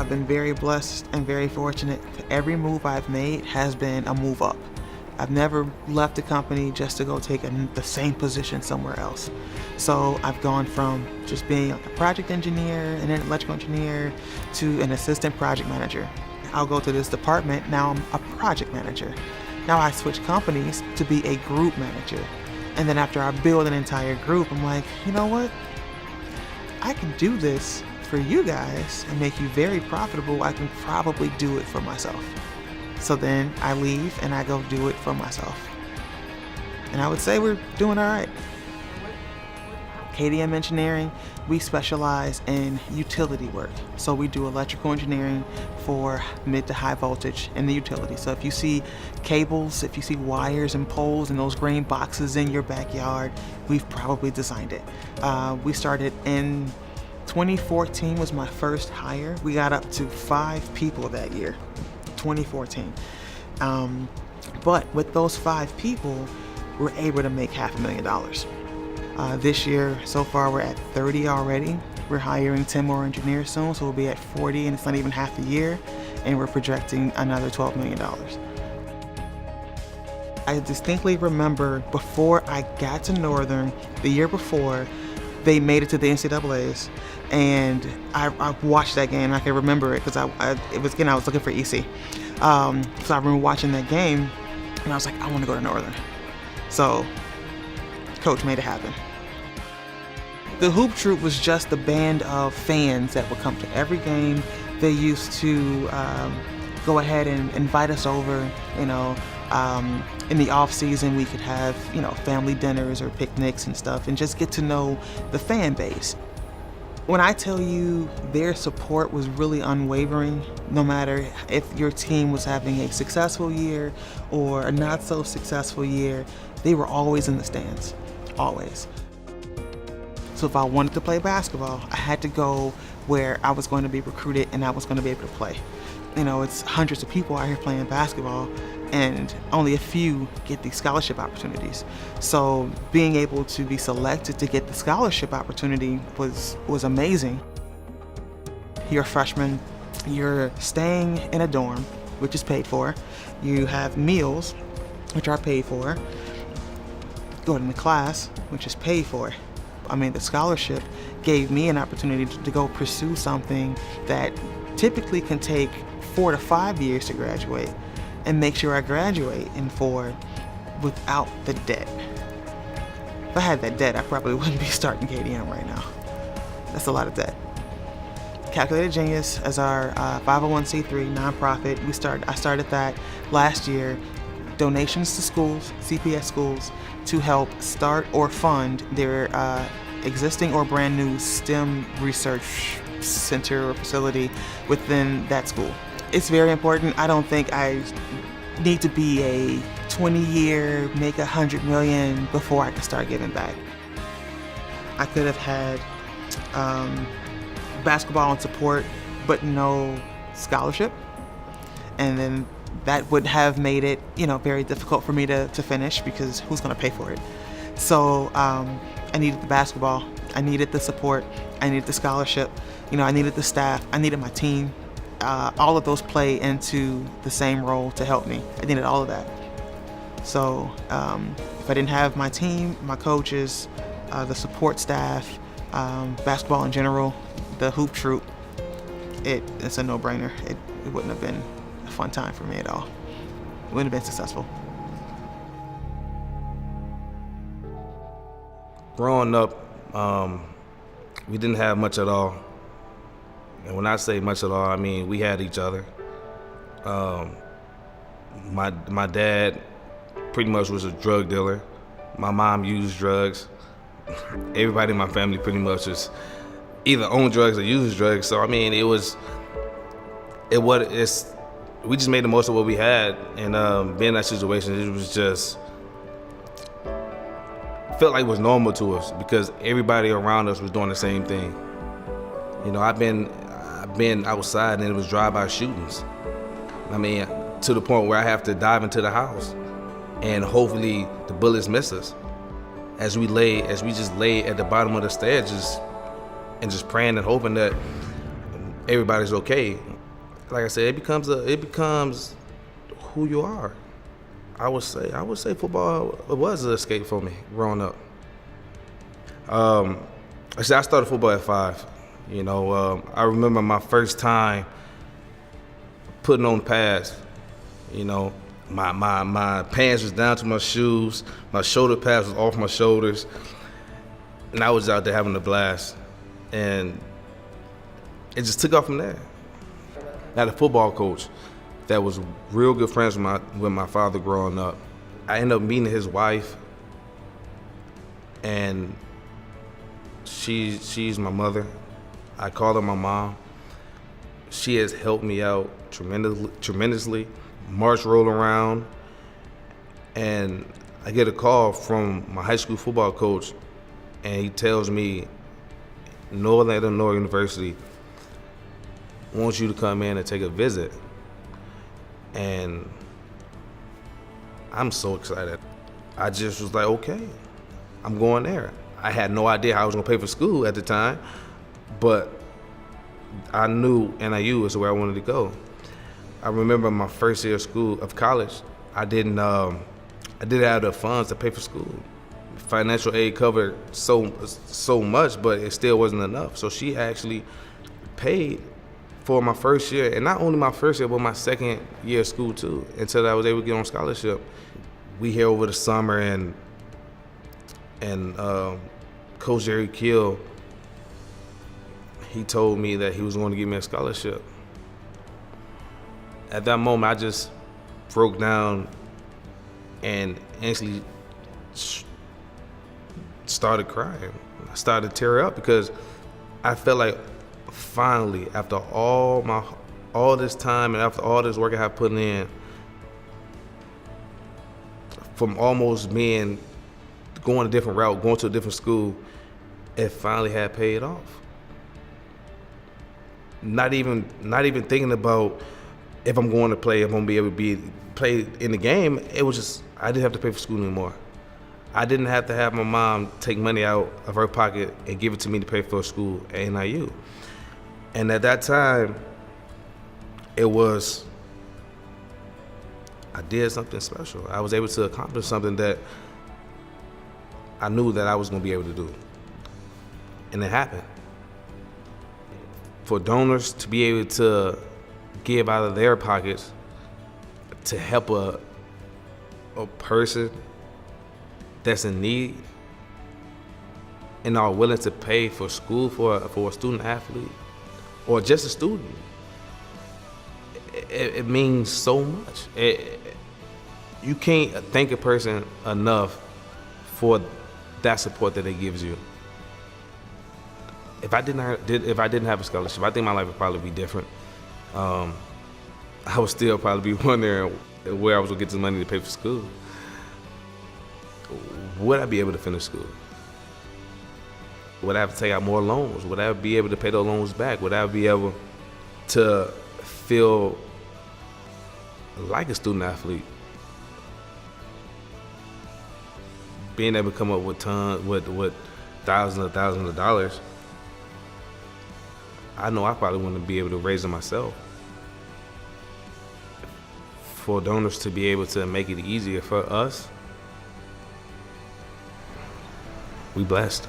I've been very blessed and very fortunate. Every move I've made has been a move up. I've never left the company just to go take the same position somewhere else. So I've gone from just being a project engineer and an electrical engineer to an assistant project manager. I'll go to this department, now I'm a project manager. Now I switch companies to be a group manager. And then after I build an entire group, I'm like, you know what? I can do this for you guys and make you very profitable. I can probably do it for myself. So then I leave and I go do it for myself. And I would say we're doing all right. KDM Engineering, we specialize in utility work. So we do electrical engineering for mid to high voltage in the utility. So if you see cables, if you see wires and poles and those green boxes in your backyard, we've probably designed it. We started in 2014 was my first hire. We got up to 5 people that year, 2014. But with those 5 people, we're able to make $500,000. This year, so far, we're at 30 already. We're hiring 10 more engineers soon, so we'll be at 40, and it's not even half a year, and we're projecting another $12 million. I distinctly remember before I got to Northern, the year before, they made it to the NCAAs, and I watched that game. I can remember it because I was looking for EC. So I remember watching that game, and I was like, I want to go to Northern. So Coach made it happen. The Hoop Troop was just a band of fans that would come to every game. They used to go ahead and invite us over, in the off season we could have, family dinners or picnics and stuff and just get to know the fan base. When I tell you their support was really unwavering, no matter if your team was having a successful year or a not so successful year, they were always in the stands, always. So if I wanted to play basketball, I had to go where I was going to be recruited and I was going to be able to play. It's hundreds of people out here playing basketball and only a few get these scholarship opportunities. So being able to be selected to get the scholarship opportunity was amazing. You're a freshman, you're staying in a dorm, which is paid for. You have meals, which are paid for. Going to class, which is paid for. The scholarship gave me an opportunity to go pursue something that typically can take 4 to 5 years to graduate and make sure I graduate in 4 without the debt. If I had that debt, I probably wouldn't be starting KDM right now. That's a lot of debt. Calculated Genius as our 501c3 nonprofit. I started that last year. Donations to schools, CPS schools, to help start or fund their existing or brand new STEM research center or facility within that school. It's very important. I don't think I need to be a 20-year, make $100 million before I can start giving back. I could have had basketball and support, but no scholarship. And then that would have made it, very difficult for me to finish because who's going to pay for it? So I needed the basketball, I needed the support, I needed the scholarship, I needed the staff, I needed my team. All of those play into the same role to help me. I needed all of that. So if I didn't have my team, my coaches, the support staff, basketball in general, the Hoop Troop, it's a no-brainer. It wouldn't have been a fun time for me at all. It wouldn't have been successful. Growing up, we didn't have much at all. And when I say much at all, I mean we had each other. My dad pretty much was a drug dealer. My mom used drugs. Everybody in my family pretty much just either owned drugs or used drugs. So we just made the most of what we had, and being in that situation, it was just felt like it was normal to us because everybody around us was doing the same thing. I've been outside and it was drive-by shootings. To the point where I have to dive into the house and hopefully the bullets miss us. As we just lay at the bottom of the stairs just praying and hoping that everybody's okay. like I said, it becomes who you are. I would say football was an escape for me growing up. I started football at 5. I remember my first time putting on pads. My pants was down to my shoes, my shoulder pads was off my shoulders, and I was out there having a blast. And it just took off from there. I had a football coach that was real good friends with my father growing up. I ended up meeting his wife, and she's my mother. I call her my mom. She has helped me out tremendously. March roll around, and I get a call from my high school football coach, and he tells me Northern Illinois University wants you to come in and take a visit. And I'm so excited. I just was like, okay, I'm going there. I had no idea how I was gonna pay for school at the time, but I knew NIU is where I wanted to go. I remember my first year of college, I didn't have the funds to pay for school. Financial aid covered so much, but it still wasn't enough. So she actually paid for my first year, and not only my first year, but my second year of school too, until I was able to get on scholarship. We here over the summer, and Coach Jerry Kill, he told me that he was going to give me a scholarship. At that moment, I just broke down and instantly started crying. I started to tear up because I felt like finally, after all this time and after all this work I have put in, from almost being going a different route, going to a different school, it finally had paid off. Not even thinking about if I'm going to play, if I'm going to be able to play in the game. It was just, I didn't have to pay for school anymore. I didn't have to have my mom take money out of her pocket and give it to me to pay for school at NIU. And at that time, I did something special. I was able to accomplish something that I knew that I was going to be able to do. And it happened. For donors to be able to give out of their pockets to help a person that's in need and are willing to pay for school for a student athlete or just a student, it means so much. You can't thank a person enough for that support that it gives you. If I didn't have a scholarship, I think my life would probably be different. I would still probably be wondering where I was gonna get the money to pay for school. Would I be able to finish school? Would I have to take out more loans? Would I be able to pay those loans back? Would I be able to feel like a student athlete? Being able to come up with thousands of dollars, I know I probably wouldn't be able to raise it myself. For donors to be able to make it easier for us, we blessed.